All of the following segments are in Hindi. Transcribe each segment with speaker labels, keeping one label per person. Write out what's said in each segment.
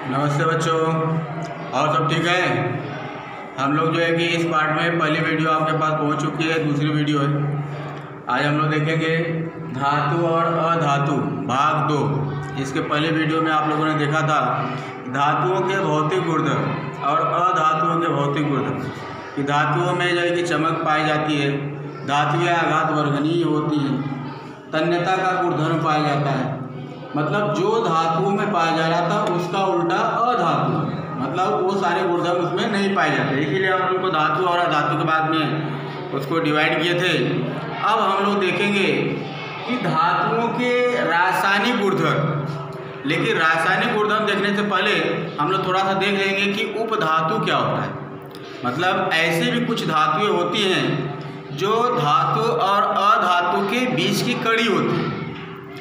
Speaker 1: नमस्ते बच्चों, और सब ठीक है। हम लोग जो है कि इस पार्ट में पहली वीडियो आपके पास पहुंच चुकी है, दूसरी वीडियो है। आज हम लोग देखेंगे धातु और अधातु भाग 2। इसके पहले वीडियो में आप लोगों ने देखा था धातुओं के भौतिक गुणधर्म और अधातुओं के भौतिक गुणधर्म। कि धातुओं में जो है कि चमक पाई जाती है, धातुएं आघात वर्गनीय होती हैं, तन्यता का गुणधर्म पाया जाता है। मतलब जो धातुओं में पाया जा रहा था उसका उल्टा अधातु, मतलब वो सारे गुणधर्म उसमें नहीं पाए जाते। इसीलिए हम उनको धातु और अधातु के बाद में उसको डिवाइड किए थे। अब हम लोग देखेंगे कि धातुओं के रासायनिक गुणधर्म। लेकिन रासायनिक गुणधर्म देखने से पहले हम लोग थोड़ा सा देख लेंगे कि उपधातु क्या होता है। मतलब ऐसे भी कुछ धातुएं होती हैं जो धातु और अधातु के बीच की कड़ी होती है,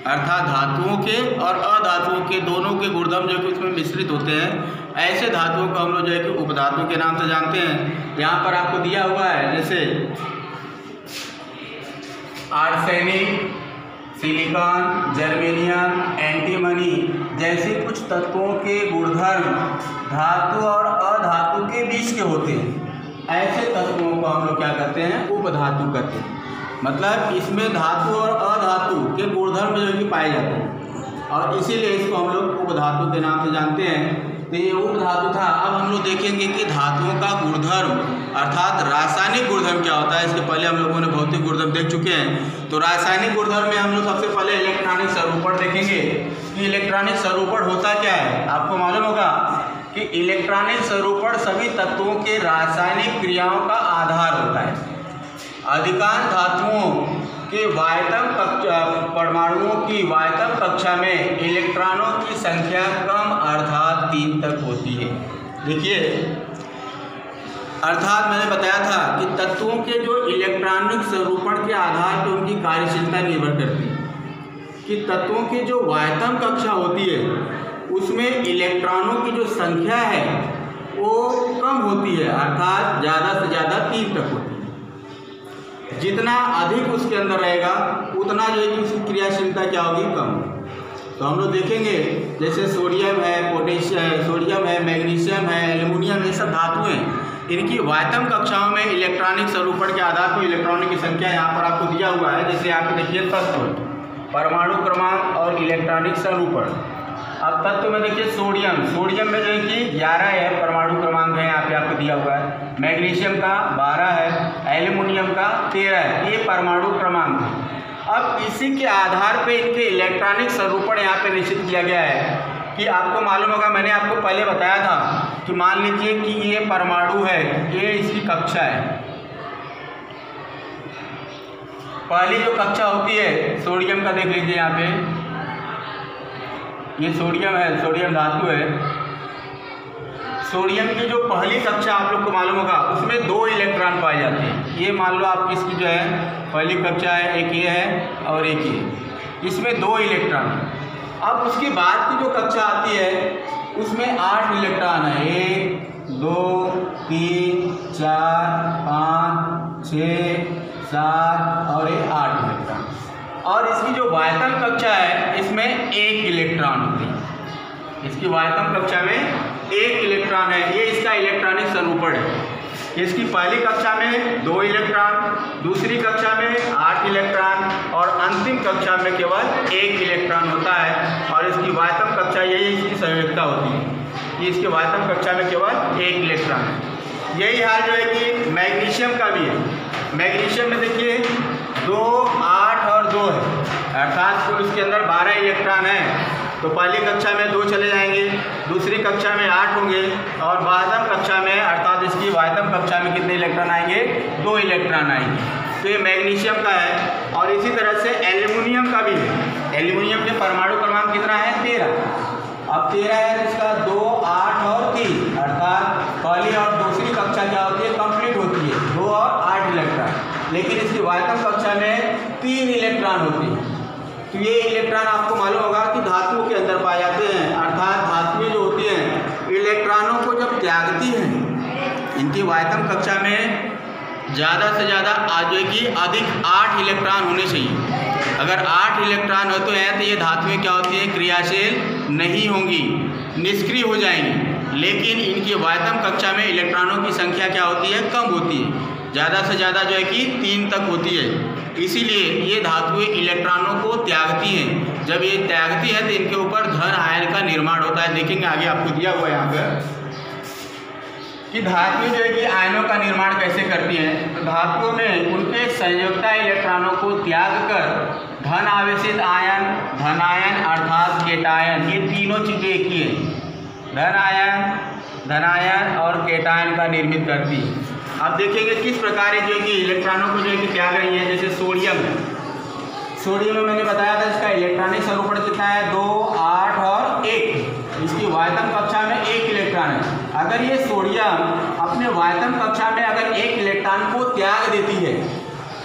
Speaker 1: अर्थात धातुओं के और अधातुओं के दोनों के गुणधर्म जो कि उसमें मिश्रित होते हैं। ऐसे धातुओं को हम लोग जो है कि उपधातु के नाम से जानते हैं। यहाँ पर आपको दिया हुआ है जैसे आर्सेनिक, सिलिकॉन, जर्मेनियम, एंटीमनी जैसे कुछ तत्वों के गुणधर्म धातु और अधातु के बीच के होते हैं। ऐसे तत्वों को हम लोग क्या कहते हैं, उपधातु कहते हैं। मतलब इसमें धातु और अधातु के गुणधर्म जो कि पाए जाते हैं, और इसीलिए इसको हम लोग उपधातु के नाम से जानते हैं। तो ये उपधातु था। अब हम लोग देखेंगे कि धातुओं का गुणधर्म अर्थात रासायनिक गुणधर्म क्या होता है। इसके पहले हम लोगों ने भौतिक गुणधर्म देख चुके हैं। तो रासायनिक गुणधर्म में हम लोग सबसे पहले इलेक्ट्रॉनिक स्वरूपण देखेंगे कि इलेक्ट्रॉनिक स्वरूपण होता क्या है। आपको मालूम होगा कि इलेक्ट्रॉनिक स्वरूपण सभी तत्वों के रासायनिक क्रियाओं का आधार होता है। अधिकांश धातुओं के वायतम कक्षा परमाणुओं की वायतम कक्षा में इलेक्ट्रॉनों की संख्या कम अर्थात 3 तक होती है। देखिए, अर्थात मैंने बताया था कि तत्वों के जो इलेक्ट्रॉनिक स्वरूपण के आधार पर उनकी कार्यशीलता निर्भर करती है। कि तत्वों की जो वायतम कक्षा होती है उसमें इलेक्ट्रॉनों की जो संख्या है वो कम होती है, अर्थात ज़्यादा से ज़्यादा 3 तक होती है। जितना अधिक उसके अंदर रहेगा उतना जो है कि उसकी क्रियाशीलता क्या होगी, कम। तो हम लोग देखेंगे जैसे सोडियम है, पोटेशियम, सोडियम है, मैग्नीशियम है, एल्युमिनियम, ये सब धातुएं, इनकी वायतम कक्षाओं में इलेक्ट्रॉनिक स्वरूपण के आधार पर इलेक्ट्रॉनों की संख्या यहाँ पर आपको दिया हुआ है। जैसे यहाँ पे देखिए तत्व, परमाणु क्रमांक और इलेक्ट्रॉनिक स्वरूपण। अब तत्व में देखिए सोडियम में जो है कि 11 है परमाणु क्रमांक है, यहाँ पे आपको दिया हुआ है। मैग्नीशियम का 12 है, एल्युमिनियम का 13 है, ये परमाणु क्रमांक है। अब इसी के आधार पे इनके इलेक्ट्रॉनिक स्वरूपण यहाँ पे निश्चित किया गया है। कि आपको मालूम होगा, मैंने आपको पहले बताया था कि मान लीजिए कि ये परमाणु है, ये इसकी कक्षा है। पहली जो कक्षा होती है सोडियम का देख लीजिए, यहाँ पे ये सोडियम है, सोडियम धातु है। सोडियम की जो पहली कक्षा आप लोग को मालूम होगा उसमें 2 इलेक्ट्रॉन पाए जाते हैं। ये मान लो आप इसकी जो है पहली कक्षा है, एक ये है और एक ये, इसमें 2 इलेक्ट्रॉन। अब उसके बाद की जो कक्षा आती है उसमें 8 इलेक्ट्रॉन है, 1 2 3 4 5 6 7 और ये 8 इलेक्ट्रॉन। और इसकी जो वायतम कक्षा है इसमें 1 इलेक्ट्रॉन होती है। इसकी वायतम कक्षा में 1 इलेक्ट्रॉन है, ये इसका इलेक्ट्रॉनिक स्वरूपण है। इसकी पहली कक्षा में 2 इलेक्ट्रॉन, दूसरी कक्षा में 8 इलेक्ट्रॉन और अंतिम कक्षा में केवल 1 इलेक्ट्रॉन होता है। और इसकी वायतम कक्षा यही इसकी संयोजकता होती है कि इसके वायतम कक्षा में केवल 1 इलेक्ट्रॉन है। यही हाल जो है कि मैग्नीशियम का भी है। मैग्नीशियम में देखिए 2 8 और 2 है, अर्थात कुल इसके अंदर 12 इलेक्ट्रॉन है। तो पहली कक्षा में 2 चले जाएंगे, दूसरी कक्षा में 8 होंगे और वायतम कक्षा में अर्थात इसकी वायतम कक्षा में कितने इलेक्ट्रॉन आएंगे, 2 इलेक्ट्रॉन आएंगे। तो ये मैग्नीशियम का है। और इसी तरह से एल्युमिनियम का भी है। एल्युमिनियम के परमाणु क्रमांक कितना है, 13। अब 13 है तो इसका 2 8 और 3, अर्थात पहली और दूसरी कक्षा क्या होती है, कंप्लीट होती है, 2 और 8 इलेक्ट्रॉन। लेकिन इसकी वायतम कक्षा में 3 इलेक्ट्रॉन होती है। तो ये इलेक्ट्रॉन आपको मालूम होगा कि धातुओं के अंदर पाए जाते हैं, अर्थात धातुएं जो होती हैं इलेक्ट्रॉनों को जब त्यागती हैं, इनकी वायतम कक्षा में ज़्यादा से ज़्यादा आ जाएगी अधिक 8 इलेक्ट्रॉन होने चाहिए। अगर 8 इलेक्ट्रॉन होते हैं तो ये धातुएं क्या होती हैं, क्रियाशील नहीं होंगी, निष्क्रिय हो जाएंगी। लेकिन इनकी वायतम कक्षा में इलेक्ट्रॉनों की संख्या क्या होती है, कम होती है, ज़्यादा से ज़्यादा जो है कि 3 तक होती है। इसीलिए ये धातुएं इलेक्ट्रॉनों को त्यागती हैं। जब ये त्यागती है तो इनके ऊपर धन आयन का निर्माण होता है। देखेंगे आगे आपको दिया हुआ है यहाँ पर कि धातुएं जो है कि आयनों का निर्माण कैसे करती हैं। तो धातुओं में उनके संयोजकता इलेक्ट्रॉनों को त्याग कर धन आवेशित आयन, धनायन अर्थात केटायन, ये तीनों चीज़ें एक ही हैं, धनायन और केटायन का निर्मित करती है। आप देखेंगे किस प्रकार जो है कि इलेक्ट्रॉनों को जो है कि त्याग रही है। जैसे सोडियम में मैंने बताया था इसका इलेक्ट्रॉनिक स्वरूपण कितना है, 2, 8 और 1। इसकी वायतम कक्षा में 1 इलेक्ट्रॉन है। अगर ये सोडियम अपने वायतम कक्षा में अगर 1 इलेक्ट्रॉन को त्याग देती है,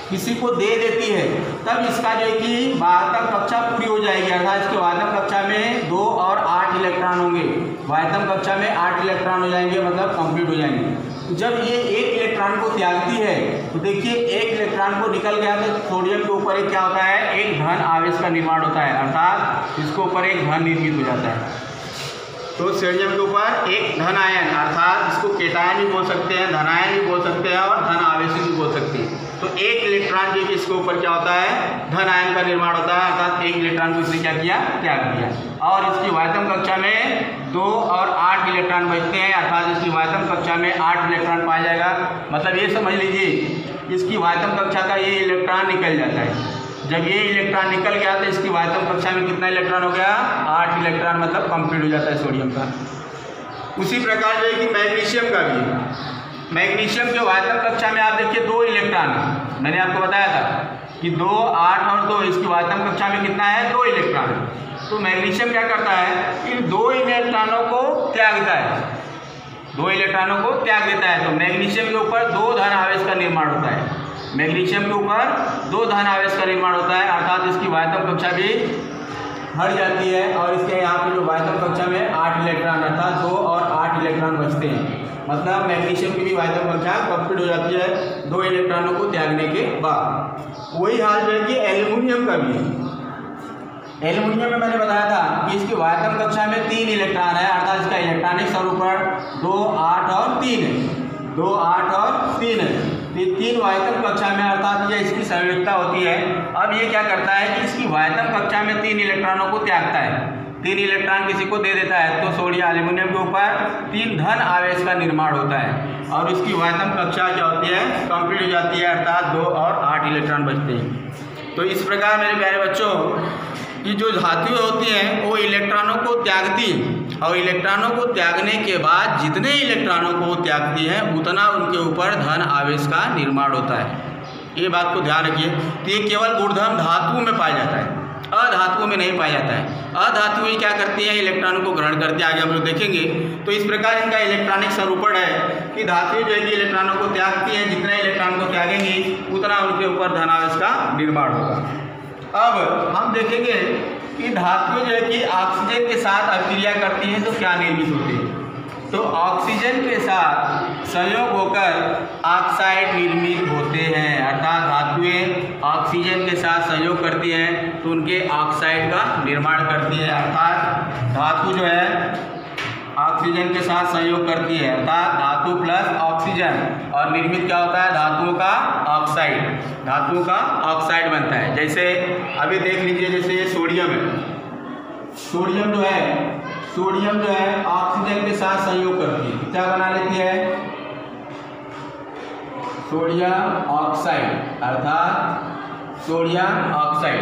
Speaker 1: किसी को दे देती है, तब इसका जो है कि वायतम कक्षा पूरी हो जाएगी, अर्थात इसके वायतम कक्षा में 2 और 8 इलेक्ट्रॉन होंगे। वायतम कक्षा में 8 इलेक्ट्रॉन हो जाएंगे, मतलब कंप्लीट हो जाएंगे। जब ये 1 इलेक्ट्रॉन को त्यागती है तो देखिए 1 इलेक्ट्रॉन को निकल गया तो सोडियम के ऊपर एक क्या होता है, एक धन आवेश का निर्माण होता है, अर्थात इसके ऊपर एक धन निर्मित हो जाता है। तो सोडियम के ऊपर एक धन आयन, अर्थात इसको केटायन भी बोल सकते हैं, धनायन भी बोल सकते हैं और धन आवेशित भी बोल सकते हैं। तो 1 इलेक्ट्रॉन जो इसके ऊपर क्या होता है, धन आयन का निर्माण होता है, अर्थात 1 इलेक्ट्रॉन को इसने क्या किया, त्याग दिया। और इसकी वायतम कक्षा में 2 और 8 इलेक्ट्रॉन बचते हैं, अर्थात इसकी वायतम कक्षा में 8 इलेक्ट्रॉन पाया जाएगा। मतलब ये समझ लीजिए इसकी वायतम कक्षा का ये इलेक्ट्रॉन निकल जाता है। जब ये इलेक्ट्रॉन निकल गया तो इसकी वायतम कक्षा में कितना इलेक्ट्रॉन हो गया, 8 इलेक्ट्रॉन, मतलब कंप्लीट हो जाता है सोडियम का। उसी प्रकार जो है कि मैग्नीशियम का भी, मैग्नीशियम के वायतम कक्षा में आप देखिए 2 इलेक्ट्रॉन, मैंने आपको बताया था कि 2, 8 और 2, इसकी वायतम कक्षा में कितना है, 2 इलेक्ट्रॉन। तो मैग्नीशियम क्या करता है, इन 2 इलेक्ट्रॉनों को त्यागता है, 2 इलेक्ट्रॉनों को त्याग देता है। तो मैग्नीशियम के ऊपर 2 धन आवेश का निर्माण होता है, मैग्नीशियम के ऊपर 2 धन आवेश का निर्माण होता है, अर्थात इसकी वायतम कक्षा भी हट जाती है और इसके यहाँ पे जो वायतम कक्षा में 8 इलेक्ट्रॉन, अर्थात 2 और 8 इलेक्ट्रॉन बचते हैं। मतलब मैग्नीशियम की भी वायतम कक्षा कंप्लीट हो जाती है 2 इलेक्ट्रॉनों को त्यागने के बाद। वही हाल जो है कि एल्युमिनियम का भी है। एल्युमिनियम में मैंने बताया था कि इसकी वायतम कक्षा में 3 इलेक्ट्रॉन है, अर्थात इसका इलेक्ट्रॉनिक स्वरूपण 2, 8 और 3 है, 2, 8 और 3 है। ये 3 वायतम कक्षा में, अर्थात ये इसकी संयोजकता होती है। अब ये क्या करता है कि इसकी वायतम कक्षा में 3 इलेक्ट्रॉनों को त्यागता है, 3 इलेक्ट्रॉन किसी को दे देता है, तो सोडियम एल्युमिनियम के ऊपर 3 धन आवेश का निर्माण होता है और उसकी वायतम कक्षा क्या होती है, कंप्लीट हो जाती है, अर्थात 2 और 8 इलेक्ट्रॉन बचते हैं। तो इस प्रकार मेरे प्यारे बच्चों कि जो धातुएं होती हैं वो इलेक्ट्रॉनों को त्यागती हैं और इलेक्ट्रॉनों को त्यागने के बाद जितने इलेक्ट्रॉनों को त्यागती हैं उतना उनके ऊपर धन आवेश का निर्माण होता है। ये बात को ध्यान रखिए। तो ये केवल गुणधर्म धातुओं में पाया जाता है, अधातुओं में नहीं पाया जाता है। अधातुएं क्या करती हैं, इलेक्ट्रॉनों को ग्रहण करती है, आगे हम लोग देखेंगे। तो इस प्रकार इनका इलेक्ट्रॉनिक स्वरूपण है कि धातुएं जो है कि इलेक्ट्रॉनों को त्यागती हैं, जितने इलेक्ट्रॉन को त्यागेंगी उतना उनके ऊपर धन आवेश का निर्माण होगा। अब हम देखेंगे कि धातुएं जो है कि ऑक्सीजन के साथ अभिक्रिया करती हैं तो क्या निर्मित होती है। तो ऑक्सीजन के साथ संयोग होकर ऑक्साइड निर्मित होते हैं, अर्थात धातुएं ऑक्सीजन के साथ संयोग करती हैं तो उनके ऑक्साइड का निर्माण करती है, अर्थात धातु जो है ऑक्सीजन के साथ संयोग करती है, अर्थात धातु प्लस ऑक्सीजन, और निर्मित क्या होता है, धातुओं का ऑक्साइड, धातुओं का ऑक्साइड बनता है। जैसे अभी देख लीजिए, जैसे ये सोडियम है, सोडियम जो है ऑक्सीजन के साथ संयोग करती है, क्या बना लेती है, सोडियम ऑक्साइड, अर्थात सोडियम ऑक्साइड,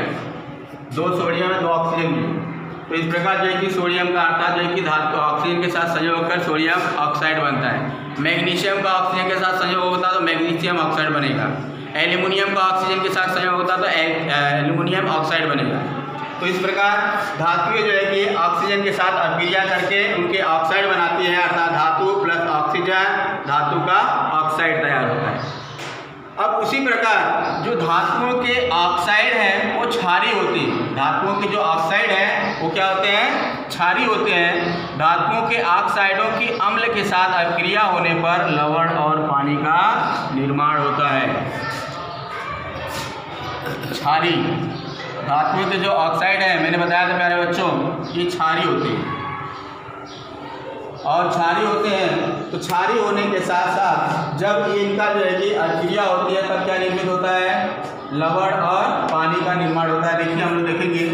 Speaker 1: 2 सोडियम है 2 ऑक्सीजन भी। तो इस प्रकार जो है कि सोडियम का अर्थात जो है कि धातु ऑक्सीजन के साथ संयोग होकर सोडियम ऑक्साइड बनता है। मैग्नीशियम का ऑक्सीजन के साथ संयोग होता तो मैग्नीशियम ऑक्साइड बनेगा। एल्युमिनियम का ऑक्सीजन के साथ संयोग होता तो एल्युमिनियम ऑक्साइड बनेगा। तो इस प्रकार धातुएं जो है कि ऑक्सीजन के साथ अभिक्रिया करके उनके ऑक्साइड बनाती हैं, अर्थात धातु प्लस ऑक्सीजन, धातु का ऑक्साइड तैयार होता है। अब उसी प्रकार जो धातुओं के ऑक्साइड हैं वो क्षारीय होती है, धातुओं के जो ऑक्साइड हैं वो क्या होते हैं, क्षारीय होते हैं। धातुओं के ऑक्साइडों की अम्ल के साथ अभिक्रिया होने पर लवण और पानी का निर्माण होता है। क्षारीय धातुओं के जो ऑक्साइड है, मैंने बताया था प्यारे बच्चों, ये क्षारीय होते हैं और क्षारीय होते हैं। तो क्षारीय होने के साथ साथ जब इनका जो है कि अभिक्रिया होती है तब क्या निर्मित होता है, लवण और पानी का निर्माण होता है। देखिए हम लोग देखेंगे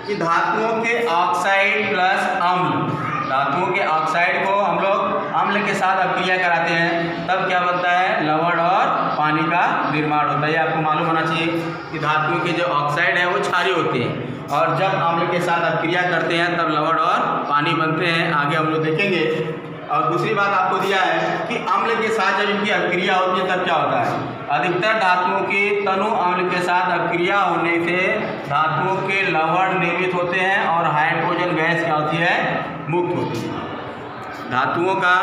Speaker 1: कि धातुओं के ऑक्साइड प्लस अम्ल, धातुओं के ऑक्साइड को हम लोग अम्ल के साथ अभिक्रिया कराते हैं तब क्या बनता है, लवण और पानी का निर्माण होता है। ये आपको मालूम होना चाहिए कि धातुओं के जो ऑक्साइड है वो क्षारीय होते हैं और जब अम्ल के साथ अभिक्रिया करते हैं तब लवण और पानी बनते हैं। आगे हम लोग देखेंगे। और दूसरी बात आपको दिया है कि अम्ल के साथ जब इनकी अभिक्रिया होती है तब क्या होता है, अधिकतर धातुओं के तनु अम्ल के साथ अभिक्रिया होने से धातुओं के लवण निर्मित होते हैं और हाइड्रोजन गैस क्या होती है, मुक्त होती है। धातुओं का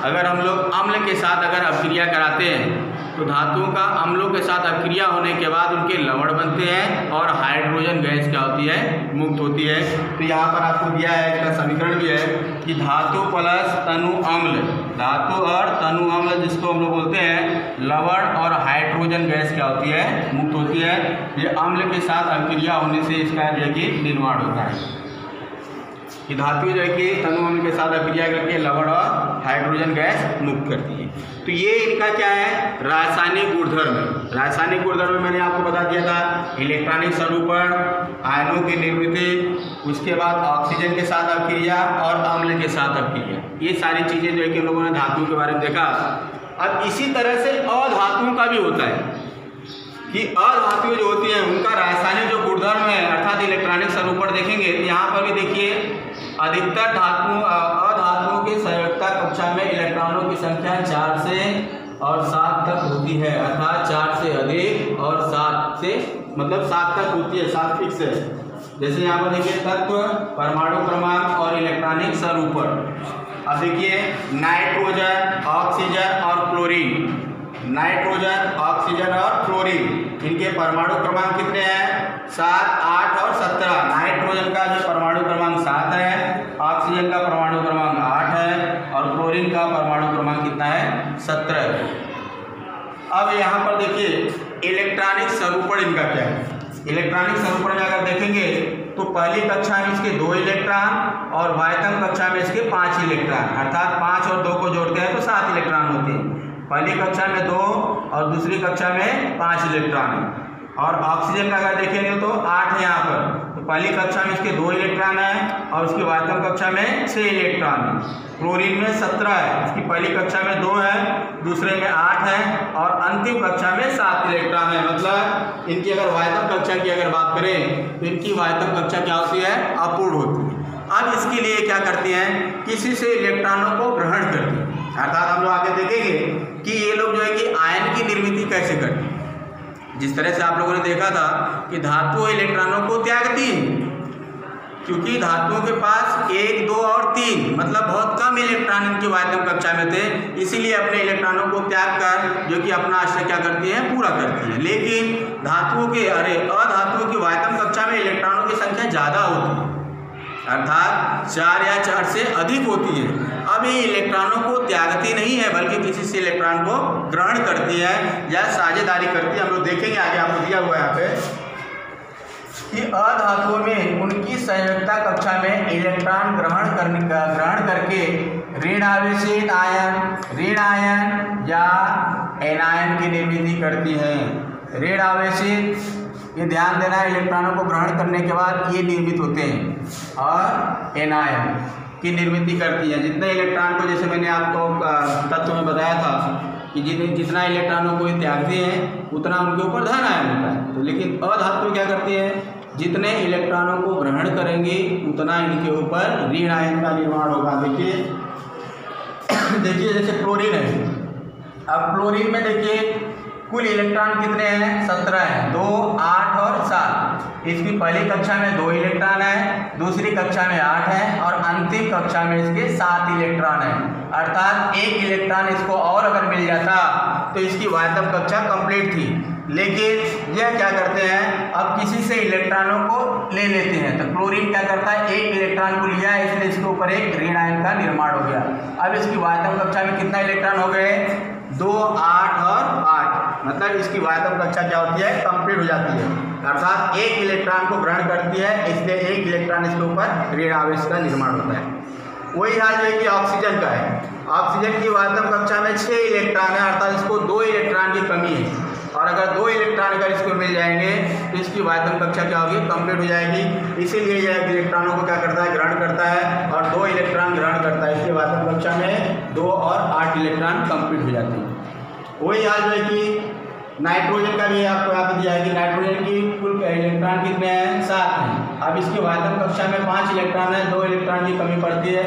Speaker 1: अगर हम लोग अम्ल के साथ अगर अभिक्रिया कराते हैं तो धातुओं का अम्लों के साथ अभिक्रिया होने के बाद उनके लवण बनते हैं और हाइड्रोजन गैस क्या होती है, मुक्त होती है। तो यहाँ पर आपको दिया है, इसका समीकरण भी है कि धातु प्लस तनु अम्ल, धातु और तनु अम्ल जिसको हम लोग बोलते हैं लवण और हाइड्रोजन गैस क्या होती है, मुक्त होती है। ये अम्ल के साथ अभिक्रिया होने से इसका जो है कि निर्माण होता है कि धातु जो है कि तनु अम्ल के साथ अभिक्रिया करके लवण और हाइड्रोजन गैस मुक्त करती है। तो ये इनका क्या है, रासायनिक गुणधर्म। रासायनिक गुणधर्म में मैंने आपको बता दिया था, इलेक्ट्रॉनिक स्वरूपण, आयनों की निर्मिति, उसके बाद ऑक्सीजन के साथ अभिक्रिया और अम्ल के साथ अभिक्रिया, ये सारी चीज़ें जो है कि हम लोगों ने धातुओं के बारे में देखा। अब इसी तरह से अधातुओं का भी होता है कि अधातुएं जो होती हैं उनका रासायनिक जो गुणधर्म है अर्थात इलेक्ट्रॉनिक स्वरूपण देखेंगे। यहाँ पर भी देखिए अधिकतर अधातुओं के संयोजकता कक्षा में इलेक्ट्रॉनों की संख्या 4 से और 7 तक होती है, अर्थात 4 से अधिक और 7 से मतलब 7 तक होती है, 7 फिक्स है। जैसे यहाँ पर देखिए तत्व, परमाणु क्रमांक और इलेक्ट्रॉनिक स्वरूपण। अब देखिए नाइट्रोजन, ऑक्सीजन और क्लोरीन, नाइट्रोजन, ऑक्सीजन और क्लोरीन, इनके परमाणु क्रमांक कितने हैं, 7, 8 और 17। नाइट्रोजन का जो परमाणु क्रमांक 7 है, ऑक्सीजन का परमाणु क्रमांक 8 है और क्लोरीन का परमाणु क्रमांक कितना है, 17 है। अब यहाँ पर देखिए इलेक्ट्रॉनिक स्वरूपण इनका क्या है। इलेक्ट्रॉनिक स्वरूपण में अगर देखेंगे तो पहली कक्षा में इसके 2 इलेक्ट्रॉन और वायतम कक्षा में इसके 5 इलेक्ट्रॉन, अर्थात 5 और 2 को जोड़ते हैं तो 7 इलेक्ट्रॉन होते हैं। पहली कक्षा में 2 और दूसरी कक्षा में 5 इलेक्ट्रॉन है। और ऑक्सीजन का अगर देखेंगे तो 8 है यहाँ पर, तो पहली कक्षा में इसके 2 इलेक्ट्रॉन है और उसकी वायतम कक्षा में 6 इलेक्ट्रॉन है। क्लोरीन में 17 है, इसकी पहली कक्षा में 2 है, दूसरे में 8 है और अंतिम कक्षा में 7 इलेक्ट्रॉन है। मतलब इनकी अगर वायतम कक्षा की अगर बात करें तो इनकी वायतम कक्षा क्या होती है, अपूर्ण होती है। अब इसके लिए क्या करती हैं, किसी से इलेक्ट्रॉनों को ग्रहण करती है, अर्थात हम लोग आगे देखेंगे कि ये लोग जो है कि आयन की निर्मिति कैसे करते हैं। जिस तरह से आप लोगों ने देखा था कि धातुएं इलेक्ट्रॉनों को त्यागती हैं, क्योंकि धातुओं के पास 1, 2 और 3 मतलब बहुत कम इलेक्ट्रॉन इनकी वायतम कक्षा में थे, इसीलिए अपने इलेक्ट्रॉनों को त्याग कर जो कि अपना आश्रय क्या करती है, पूरा करती है। लेकिन धातुओं के अधातुओं की वायतम कक्षा में इलेक्ट्रॉनों की संख्या ज़्यादा होती है, अर्थात 4 या 4 से अधिक होती है। अब ये इलेक्ट्रॉनों को त्यागती नहीं है बल्कि किसी से इलेक्ट्रॉन को ग्रहण करती है या साझेदारी करती है। हम लोग देखेंगे आगे, आपको दिया हुआ है यहाँ पे कि अधातुओं में उनकी संयोजकता कक्षा में इलेक्ट्रॉन ग्रहण करके ऋण आवेशित आयन या एनायन की निर्मिति करती है। ऋण आवेशित, ये ध्यान देना है, इलेक्ट्रॉनों को ग्रहण करने के बाद ये निर्मित होते हैं और एनायन की निर्मिति करती है। जितने इलेक्ट्रॉन को, जैसे मैंने आपको तत्व में बताया था कि जितना इलेक्ट्रॉनों को त्यागते हैं उतना उनके ऊपर धन आयन होता है। तो लेकिन अधातु क्या करती है, जितने इलेक्ट्रॉनों को ग्रहण करेंगे उतना इनके ऊपर ऋण आयन का निर्माण होगा। देखिए जैसे क्लोरीन है, अब क्लोरीन में देखिए कुल इलेक्ट्रॉन कितने हैं, 17 हैं, 2, 8 और 7। इसकी पहली कक्षा में 2 इलेक्ट्रॉन है, दूसरी कक्षा में 8 है और अंतिम कक्षा में इसके 7 इलेक्ट्रॉन है। अर्थात 1 इलेक्ट्रॉन इसको और अगर मिल जाता तो इसकी वायतम कक्षा कंप्लीट थी। लेकिन यह क्या करते हैं, अब किसी से इलेक्ट्रॉनों को ले लेते हैं। तो क्लोरीन क्या करता है, 1 इलेक्ट्रॉन को लिया, इसलिए इसके ऊपर एक ऋण आयन का निर्माण हो गया। अब इसकी वायतम कक्षा में कितना इलेक्ट्रॉन हो गए, 2, 8 और 8, मतलब इसकी वायतम कक्षा क्या होती है, कंप्लीट हो जाती है, अर्थात एक इलेक्ट्रॉन को ग्रहण करती है, इसलिए एक इलेक्ट्रॉन इसके ऊपर ऋण आवेश का निर्माण होता है। वही हाल जो है कि ऑक्सीजन का है। ऑक्सीजन की वायतम कक्षा में 6 इलेक्ट्रॉन है, अर्थात इसको 2 इलेक्ट्रॉन की कमी है, और अगर 2 इलेक्ट्रॉन अगर इसको मिल जाएंगे तो इसकी वायतम कक्षा क्या होगी, कंप्लीट हो जाएगी। इसीलिए यह इलेक्ट्रॉनों को क्या करता है, ग्रहण करता है, और 2 इलेक्ट्रॉन ग्रहण करता है, इसकी वायतम कक्षा में 2 और 8 इलेक्ट्रॉन कंप्लीट हो जाती है। वही हाल जो है कि नाइट्रोजन का भी आपको यहाँ पे दिया है कि नाइट्रोजन की कुल इलेक्ट्रॉन कितने हैं, 7 हैं। अब इसकी वायतम कक्षा में 5 इलेक्ट्रॉन है, 2 इलेक्ट्रॉन की कमी पड़ती है,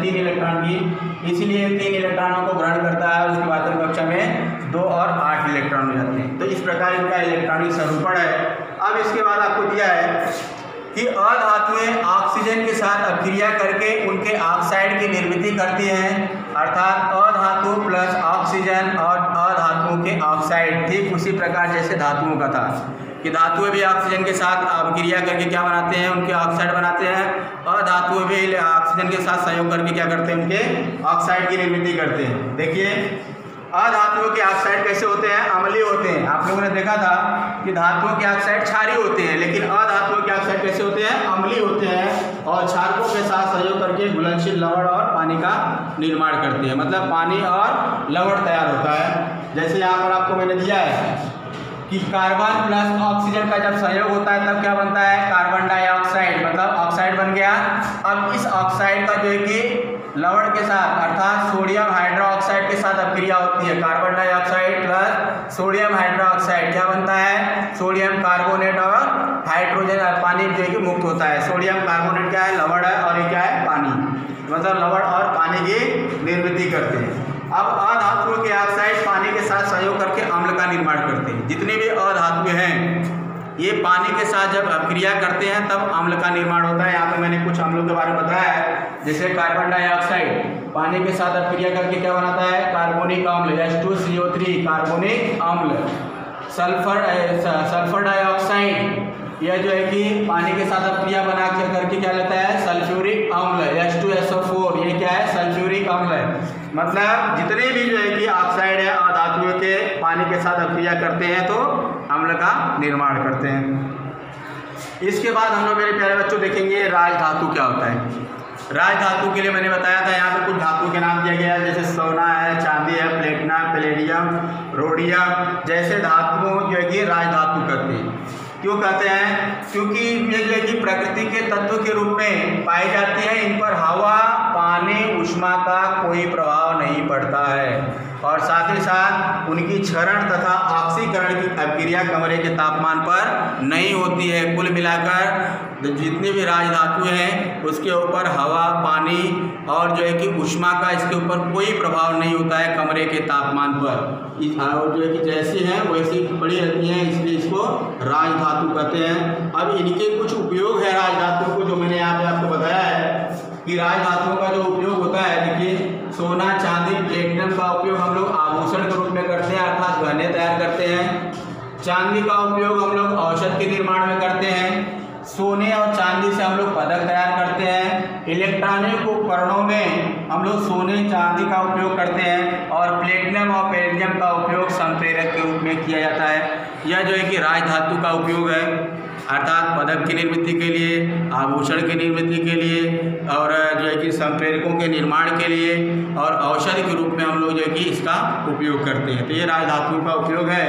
Speaker 1: 3 इलेक्ट्रॉन की, इसलिए 3 इलेक्ट्रॉनों को ग्रहण करता है और उसकी वायतम कक्षा में 2 और 8 इलेक्ट्रॉन हो जाते हैं। तो इस प्रकार इनका इलेक्ट्रॉनिक स्वरूपण है। अब इसके बाद आपको दिया है कि अधातुएं ऑक्सीजन के साथ अभिक्रिया करके उनके ऑक्साइड की निर्मित करती हैं, अर्थात अधातु प्लस ऑक्सीजन और अधातुओं के ऑक्साइड, ठीक उसी प्रकार जैसे धातुओं का था कि धातुएं भी ऑक्सीजन के साथ अभिक्रिया करके क्या बनाते हैं, उनके ऑक्साइड बनाते हैं, अधातुएं भी ऑक्सीजन के साथ संयोग करके क्या करते हैं, उनके ऑक्साइड की निर्मित करते हैं। देखिए अधातुओं के ऑक्साइड कैसे होते हैं, अम्लीय होते हैं। आप लोगों ने देखा था कि धातुओं के ऑक्साइड क्षारीय होते हैं, लेकिन अधातुओं के ऑक्साइड कैसे होते हैं, अम्लीय होते हैं, और क्षारकों के साथ सहयोग करके घुलनशील लवण और पानी का निर्माण करते हैं, मतलब पानी और लवण तैयार होता है। जैसे यहाँ पर आपको मैंने दिया है कि कार्बन प्लस ऑक्सीजन का जब संयोग होता है तब क्या बनता है, कार्बन डाइऑक्साइड, मतलब ऑक्साइड बन गया। अब इस ऑक्साइड का जो है कि लवण के साथ अर्थात सोडियम हाइड्रोक्साइड के साथ अभिक्रिया होती है, carbon dioxide plus sodium hydroxide क्या बनता है, सोडियम कार्बोनेट और हाइड्रोजन पानी जो है कि मुक्त होता है। सोडियम कार्बोनेट क्या है, लवण है, और ये क्या है, पानी, मतलब लवण और पानी की निर्मित करते हैं। अब अधातुओं के ऑक्साइड पानी के साथ सहयोग करके अम्ल का निर्माण करते हैं। जितने भी अधातु हैं ये पानी के साथ जब अभिक्रिया करते हैं तब अम्ल का निर्माण होता है। यहाँ पे मैंने कुछ अम्लों के बारे में बताया है, जैसे कार्बन डाइऑक्साइड पानी के साथ अभिक्रिया करके क्या बनाता है, कार्बोनिक अम्ल H2CO3 कार्बोनिक अम्ल। सल्फर डाइऑक्साइड यह जो है कि पानी के साथ अभिक्रिया बना करके क्या लेता है, सल्फ्यूरिक अम्ल H2SO4, ये क्या है, सल्फ्यूरिक अम्ल है। मतलब जितने भी जो है कि ऑक्साइड है अधातुओं के पानी के साथ अभिक्रिया करते हैं तो अम्ल का निर्माण करते हैं। इसके बाद हम लोग मेरे प्यारे बच्चों देखेंगे राजधातु क्या होता है। राजधातु के लिए मैंने बताया था, यहाँ पे कुछ धातु के नाम दिया गया है, जैसे सोना है, चांदी है, प्लेटिनम, पैलेडियम, रोडियम जैसे धातुओं जो है कि राजधातु कहते हैं। क्यों कहते हैं, क्योंकि ये जो है कि प्रकृति के तत्व के रूप में पाई जाती है, इन पर हवा, पानी, ऊष्मा का कोई प्रभाव नहीं पड़ता है, और साथ ही साथ उनकी क्षरण तथा ऑक्सीकरण की अभिक्रिया कमरे के तापमान पर नहीं होती है। कुल मिलाकर जितनी भी राजधातु हैं उसके ऊपर हवा, पानी और जो है कि ऊष्मा का इसके ऊपर कोई प्रभाव नहीं होता है कमरे के तापमान पर, और जो है कि जैसी हैं वैसी पड़ी रहती हैं, इसलिए इसको राजधातु कहते हैं। अब इनके कुछ उपयोग है राजधातु को, जो मैंने यहाँ पे आपको बताया है कि राजधातुओं का जो उपयोग होता है, देखिए सोना, चांदी, प्लेटिनम का उपयोग हम लोग आभूषण के रूप में करते हैं, अर्थात गहने तैयार करते हैं। चांदी का उपयोग हम लोग औषध के निर्माण में करते हैं। सोने और चांदी से हम लोग पदक तैयार करते हैं। इलेक्ट्रॉनिक उपकरणों में हम लोग सोने, चांदी का उपयोग करते हैं, और प्लेटिनम और पैलेडियम का उपयोग संप्रेरक के रूप में किया जाता है। यह जो है कि राजधातु का उपयोग है, अर्थात पदक की निर्मित के लिए, आभूषण की निर्मित के लिए, और जो है कि संप्रेरकों के निर्माण के लिए, और औषधि के रूप में हम लोग जो है कि इसका उपयोग करते हैं। तो ये राजधातु का उपयोग है।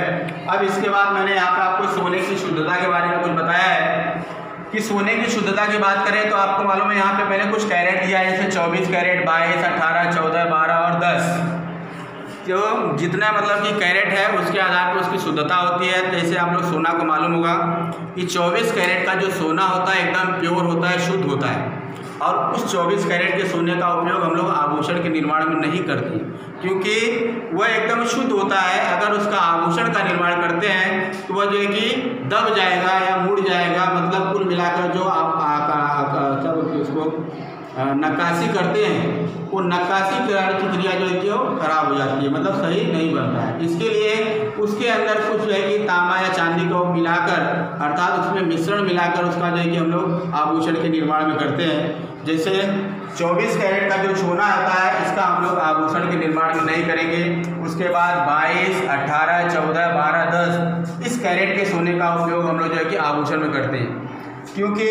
Speaker 1: अब इसके बाद मैंने यहाँ पर आपको सोने की शुद्धता के बारे में कुछ बताया है कि सोने की शुद्धता की बात करें तो आपको मालूम है यहाँ पे मैंने कुछ कैरेट दिया है, जैसे 24 कैरेट, 22, 18, 14, 12 और 10। जो जितना मतलब कि कैरेट है उसके आधार पर उसकी शुद्धता होती है। जैसे आप लोग सोना को मालूम होगा कि 24 कैरेट का जो सोना होता है एकदम प्योर होता है, शुद्ध होता है, और उस 24 कैरेट के सोने का उपयोग हम लोग आभूषण के निर्माण में नहीं करते, क्योंकि वह एकदम शुद्ध होता है। अगर उसका आभूषण का निर्माण करते हैं तो वह जो है कि दब जाएगा या मुड़ जाएगा, मतलब कुल मिलाकर जो आप क्या बोलते हैं उसको नक्काशी करते हैं, वो नक्काशी कराने की क्रिया जो है वो खराब हो जाती है, मतलब सही नहीं बनता है। इसके लिए उसके अंदर कुछ जो है कि तांबा या चांदी को मिलाकर, अर्थात उसमें मिश्रण मिलाकर उसका जो है कि हम लोग आभूषण के निर्माण में करते हैं। जैसे 24 कैरेट का जो सोना आता है, इसका हम लोग आभूषण के निर्माण में नहीं करेंगे। उसके बाद 22, 18, 14, 12, 10 इस कैरेट के सोने का उपयोग हम लोग जो है कि आभूषण में करते हैं, क्योंकि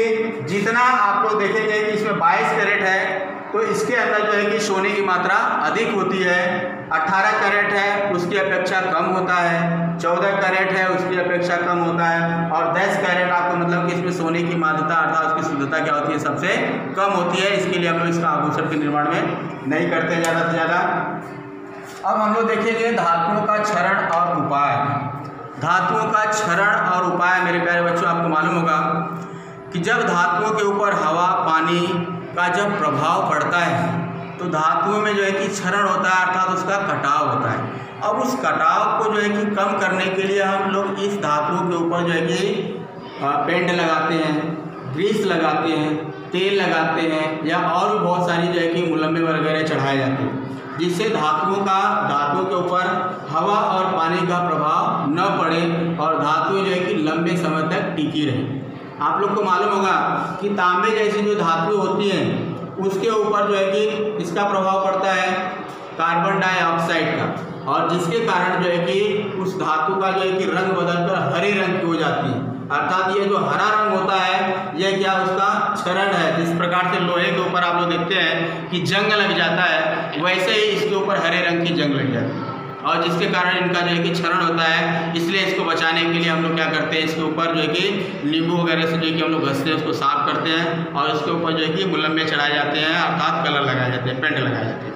Speaker 1: जितना आप लोग देखेंगे कि इसमें 22 कैरेट है तो इसके अंदर जो है कि सोने की मात्रा अधिक होती है। 18 कैरेट है उसकी अपेक्षा कम होता है, 14 कैरेट है उसकी अपेक्षा कम होता है, और 10 कैरेट आपको मतलब कि इसमें सोने की माध्यता अर्थात उसकी शुद्धता क्या होती है, सबसे कम होती है। इसके लिए हम लोग इसका आभूषण के निर्माण में नहीं करते ज़्यादा से ज़्यादा। अब हम लोग देखेंगे धातुओं का क्षरण और उपाय। धातुओं का क्षरण और उपाय मेरे प्यारे बच्चों, आपको मालूम होगा कि जब धातुओं के ऊपर हवा पानी का जब प्रभाव पड़ता है तो धातुओं में जो है कि क्षरण होता है, अर्थात उसका कटाव होता है। अब उस कटाव को जो है कि कम करने के लिए हम लोग इस धातुओं के ऊपर जो है कि पेंट लगाते हैं, ग्रीस लगाते हैं, तेल लगाते हैं, या और भी बहुत सारी जो है कि मुलम्मे वगैरह चढ़ाए जाते हैं, जिससे धातुओं के ऊपर हवा और पानी का प्रभाव न पड़े और धातुएं जो है कि लंबे समय तक टिकी रहे। आप लोग को मालूम होगा कि तांबे जैसी जो धातुएं होती हैं उसके ऊपर जो है कि इसका प्रभाव पड़ता है कार्बन डाइऑक्साइड का, और जिसके कारण जो है कि उस धातु का जो है कि रंग बदलकर हरे रंग की हो जाती है। अर्थात ये जो हरा रंग होता है यह क्या उसका क्षरण है। जिस प्रकार से लोहे के ऊपर आप लोग देखते हैं कि जंग लग जाता है, वैसे ही इसके ऊपर हरे रंग की जंग लग जाती है, और जिसके कारण इनका जो है कि क्षरण होता है। इसलिए इसको बचाने के लिए हम लोग क्या करते हैं, इसके ऊपर जो है कि नींबू वगैरह से जो है कि हम लोग घसते हैं, उसको साफ करते हैं, और इसके ऊपर जो है कि मुलम्मे चढ़ाए जाते हैं, अर्थात कलर लगाए जाते हैं, पेंट लगाए जाते हैं।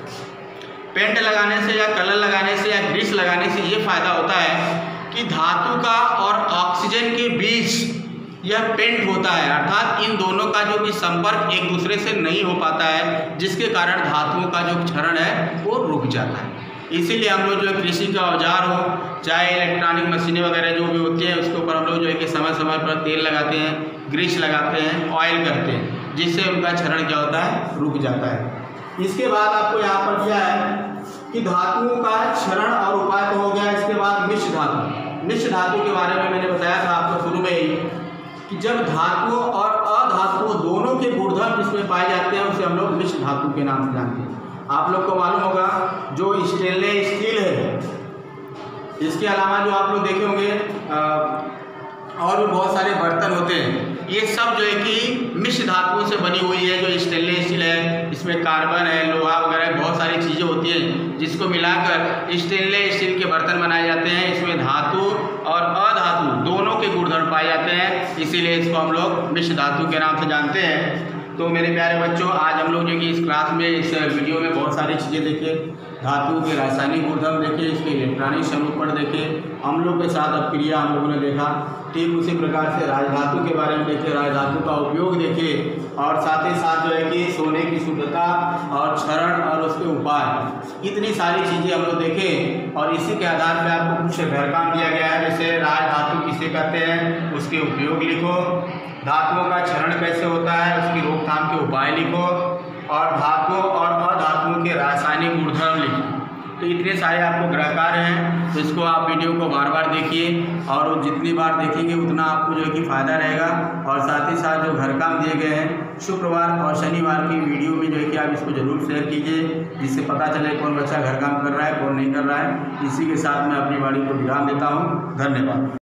Speaker 1: पेंट लगाने से या कलर लगाने से या ग्रीस लगाने से ये फ़ायदा होता है कि धातु का और ऑक्सीजन के बीच यह पेंट होता है, अर्थात इन दोनों का जो कि संपर्क एक दूसरे से नहीं हो पाता है, जिसके कारण धातुओं का जो क्षरण है वो रुक जाता है। इसीलिए हम लोग जो कृषि का औजार हो, चाहे इलेक्ट्रॉनिक मशीनें वगैरह जो भी होती हैं, उसके ऊपर हम लोग जो है कि समय समय पर तेल लगाते हैं, ग्रीस लगाते हैं, ऑयल करते हैं, जिससे उनका क्षरण क्या होता है, रुक जाता है। इसके बाद आपको यहाँ पर क्या है कि धातुओं का क्षरण और उपाय तो हो गया। इसके बाद मिश्र धातु। मिश्र धातु के बारे में मैंने बताया था आपको शुरू में ही कि जब धातुओं और अधातुओं दोनों के गुणधर्म जिसमें पाए जाते हैं उसे हम लोग मिश्र धातु के नाम से जानते हैं। आप लोग को मालूम होगा जो स्टेनलेस स्टील है, इसके अलावा जो आप लोग देखे होंगे और भी बहुत सारे बर्तन होते हैं, ये सब जो है कि मिश्र धातुओं से बनी हुई है। जो स्टेनलेस स्टील है इसमें कार्बन है, लोहा वगैरह बहुत सारी चीज़ें होती हैं, जिसको मिलाकर स्टेनलेस स्टील के बर्तन बनाए जाते हैं। इसमें धातु और अधातु दोनों के गुणधर्म पाए जाते हैं, इसीलिए इसको हम लोग मिश्र धातु के नाम से जानते हैं। तो मेरे प्यारे बच्चों, आज हम लोग जो कि इस क्लास में इस वीडियो में बहुत सारी चीज़ें देखे, धातु के रासायनिक गुणधर्म देखे, इसके इलेक्ट्रॉनिक स्वरूपण देखे, अम्लों के साथ अपक्रिया हम लोगों ने देखा। ठीक उसी प्रकार से राजधातु के बारे में देखे, राजधातु का उपयोग देखे, और साथ ही साथ जो है कि सोने की शुद्धता और क्षरण और उसके उपाय, इतनी सारी चीज़ें हम लोग देखें। और इसी के आधार पर आपको कुछ घर काम दिया गया है, जैसे राजधातु किसे कहते हैं उसके उपयोग लिखो, धातुओं का क्षरण कैसे होता है उसकी रोकथाम के उपाय लिखो, और धातुओं और अधातुओं के रासायनिक गुणधर्म लिखो। तो इतने सारे आपको गृह कार्य हैं, तो इसको आप वीडियो को बार बार देखिए, और जितनी बार देखेंगे उतना आपको जो है कि फ़ायदा रहेगा। और साथ ही साथ जो घर काम दिए गए हैं शुक्रवार और शनिवार की वीडियो में जो है कि आप इसको ज़रूर शेयर कीजिए, जिससे पता चले कौन बच्चा घर काम कर रहा है कौन नहीं कर रहा है। इसी के साथ मैं अपनी वाणी को विराम देता हूँ। धन्यवाद।